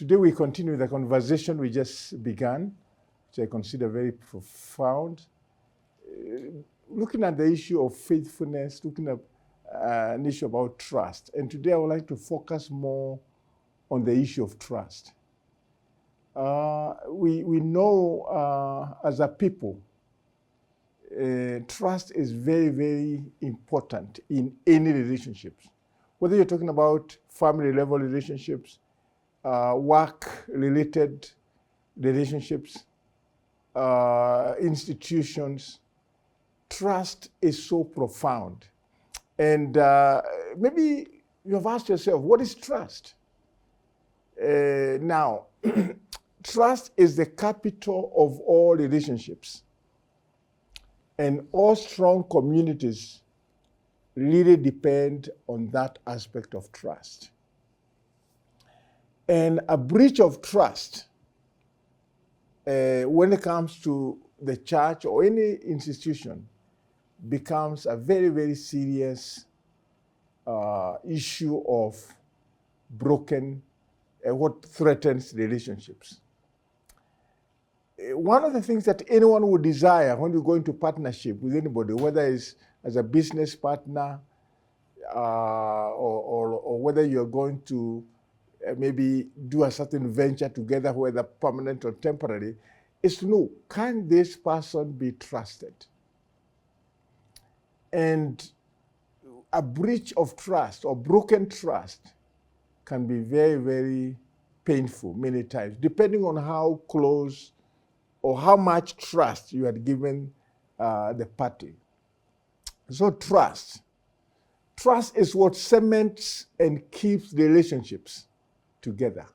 Today we continue the conversation we just began, which I consider very profound. Looking at the issue of faithfulness, looking at an issue about trust. And today I would like to focus more on the issue of trust. We know as a people, trust is very, very important in any relationships. Whether you're talking about family level relationships, work-related relationships, institutions, trust is so profound. And maybe you have asked yourself, what is trust? Now, trust is the capital of all relationships. And all strong communities really depend on that aspect of trust. And a breach of trust, when it comes to the church or any institution, becomes a very, very serious issue of broken, what threatens relationships. One of the things that anyone would desire when you go into partnership with anybody, whether it's as a business partner or whether you're going to maybe do a certain venture together, whether permanent or temporary, is to know, can this person be trusted? And a breach of trust or broken trust can be very, very painful many times, depending on how close or how much trust you had given the party. So trust is what cements and keeps relationships together.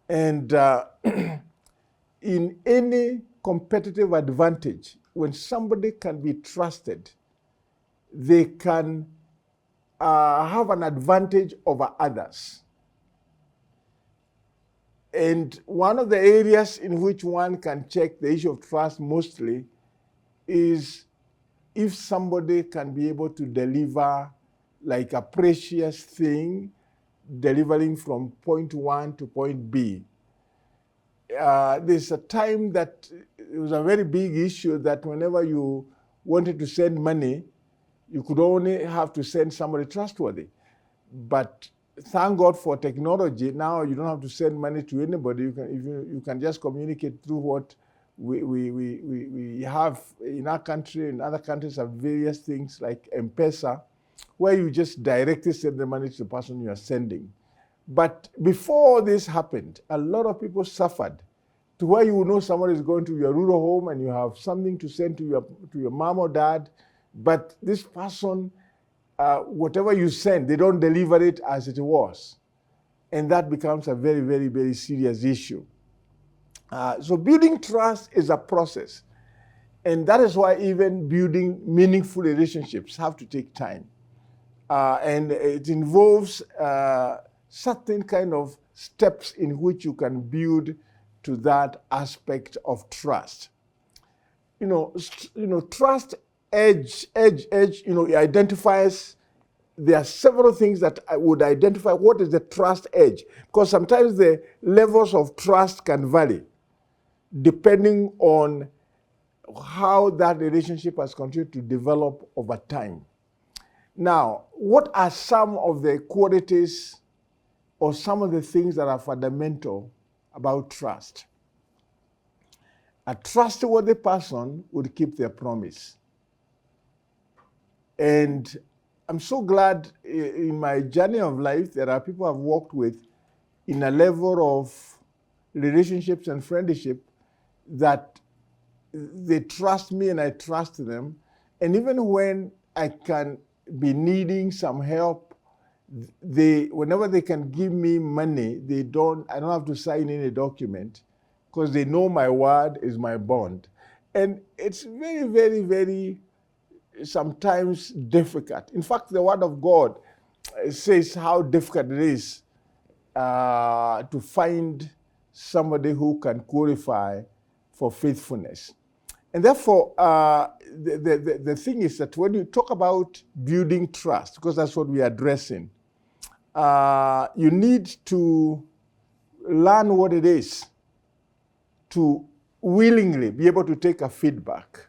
And in any competitive advantage, when somebody can be trusted, they can have an advantage over others. And one of the areas in which one can check the issue of trust mostly is if somebody can be able to deliver like a precious thing, delivering from point one to point B. There's a time that it was a very big issue that whenever you wanted to send money, you could only have to send somebody trustworthy. But thank God for technology. Now you don't have to send money to anybody. You can just communicate through what we have in our country. In other countries have various things like M-Pesa, where you just directly send the money to the person you are sending. But before this happened, a lot of people suffered to where you know somebody is going to your rural home and you have something to send to your mom or dad, but this person, whatever you send, they don't deliver it as it was. And that becomes a very, very, very serious issue. So building trust is a process. And that is why even building meaningful relationships have to take time. And it involves certain kind of steps in which you can build to that aspect of trust. Trust edge, it identifies, there are several things that I would identify what is the trust edge, because sometimes the levels of trust can vary depending on how that relationship has continued to develop over time. Now, what are some of the qualities or some of the things that are fundamental about trust? A trustworthy person would keep their promise. And I'm so glad in my journey of life, there are people I've worked with in a level of relationships and friendship that they trust me and I trust them. And even when I can be needing some help, whenever they can give me money, I don't have to sign any document because they know my word is my bond. And it's very, very, very sometimes difficult. In fact, the word of God says how difficult it is to find somebody who can qualify for faithfulness. And therefore, the thing is that when you talk about building trust, because that's what we are addressing, you need to learn what it is to willingly be able to take a feedback,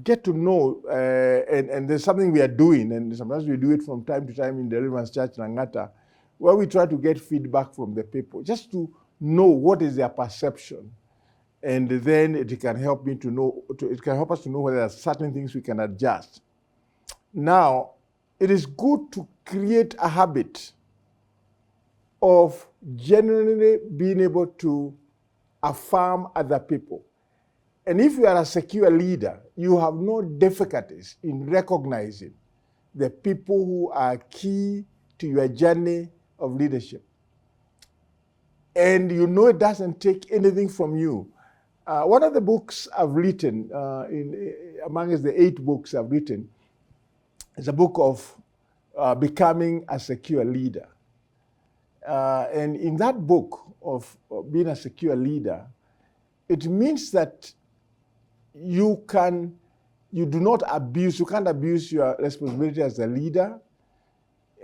get to know, and there's something we are doing, and sometimes we do it from time to time in the Deliverance Church Langata, where we try to get feedback from the people, just to know what is their perception. And then it can help me to know, it can help us to know whether there are certain things we can adjust. Now, it is good to create a habit of genuinely being able to affirm other people. And if you are a secure leader, you have no difficulties in recognizing the people who are key to your journey of leadership. And you know it doesn't take anything from you. One of the books I've written, amongst the 8 books I've written, is a book of becoming a secure leader. And in that book of being a secure leader, it means that you can't abuse your responsibility as a leader.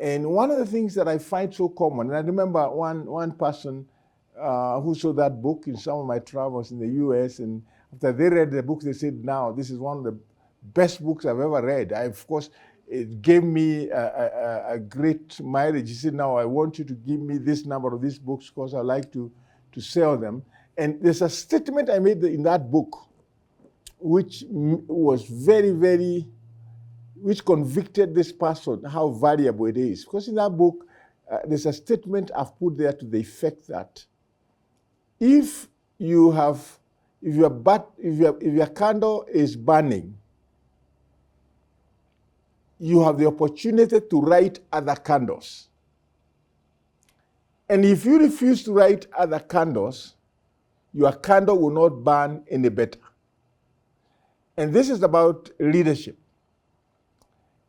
And one of the things that I find so common, and I remember one person who saw that book in some of my travels in the US, and after they read the book, they said, now, this is one of the best books I've ever read. Of course, it gave me a great mileage. He said, now I want you to give me this number of these books because I like to sell them. And there's a statement I made in that book which was very, very, which convicted this person how valuable it is. Because in that book, there's a statement I've put there to the effect that if your candle is burning, you have the opportunity to light other candles. And if you refuse to light other candles, your candle will not burn any better. And this is about leadership.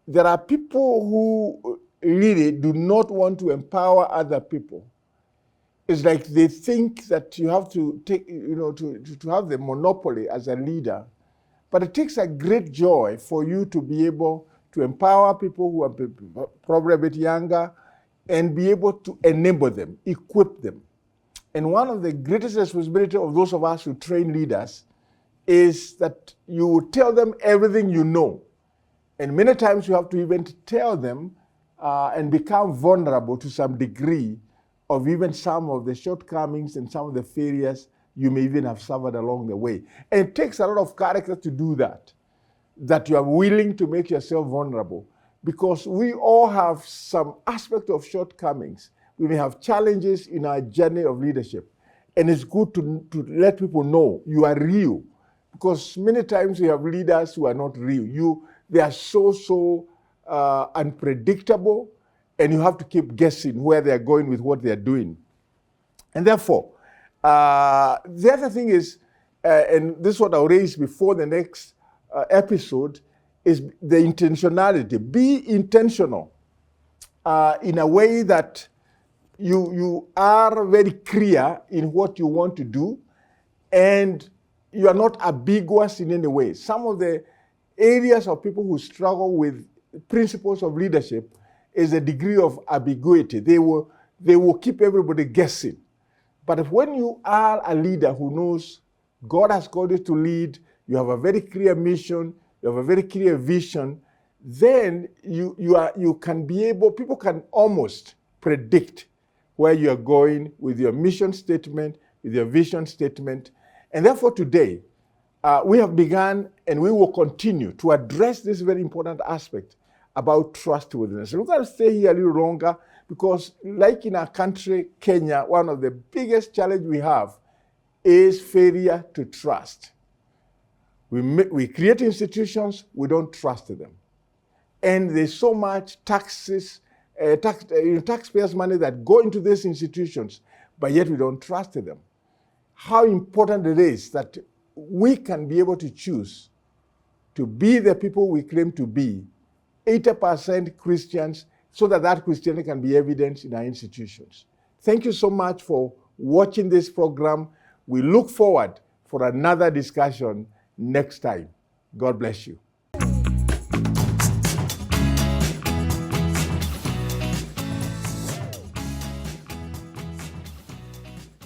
There are people who really do not want to empower other people. It's like they think that you have to take, to have the monopoly as a leader. But it takes a great joy for you to be able to empower people who are probably a bit younger and be able to enable them, equip them. And one of the greatest responsibilities of those of us who train leaders is that you will tell them everything you know. And many times you have to even tell them and become vulnerable to some degree of even some of the shortcomings and some of the failures you may even have suffered along the way. And it takes a lot of character to do that you are willing to make yourself vulnerable, because we all have some aspect of shortcomings. We may have challenges in our journey of leadership. And it's good to let people know you are real, because many times we have leaders who are not real. They are so unpredictable, and you have to keep guessing where they're going with what they're doing. And therefore, the other thing is, and this is what I'll raise before the next episode, is the intentionality. Be intentional in a way that you are very clear in what you want to do, and you are not ambiguous in any way. Some of the areas of people who struggle with principles of leadership is a degree of ambiguity. They will keep everybody guessing. But when you are a leader who knows God has called you to lead, you have a very clear mission, you have a very clear vision, then you can be able, people can almost predict where you are going with your mission statement, with your vision statement. And therefore today, we have begun and we will continue to address this very important aspect about trustworthiness. We're going to stay here a little longer because, like in our country, Kenya, one of the biggest challenges we have is failure to trust. We create institutions, we don't trust them. And there's so much taxpayers' money that go into these institutions, but yet we don't trust them. How important it is that we can be able to choose to be the people we claim to be, 80% Christians, so that Christianity can be evident in our institutions. Thank you so much for watching this program. We look forward for another discussion next time. God bless you.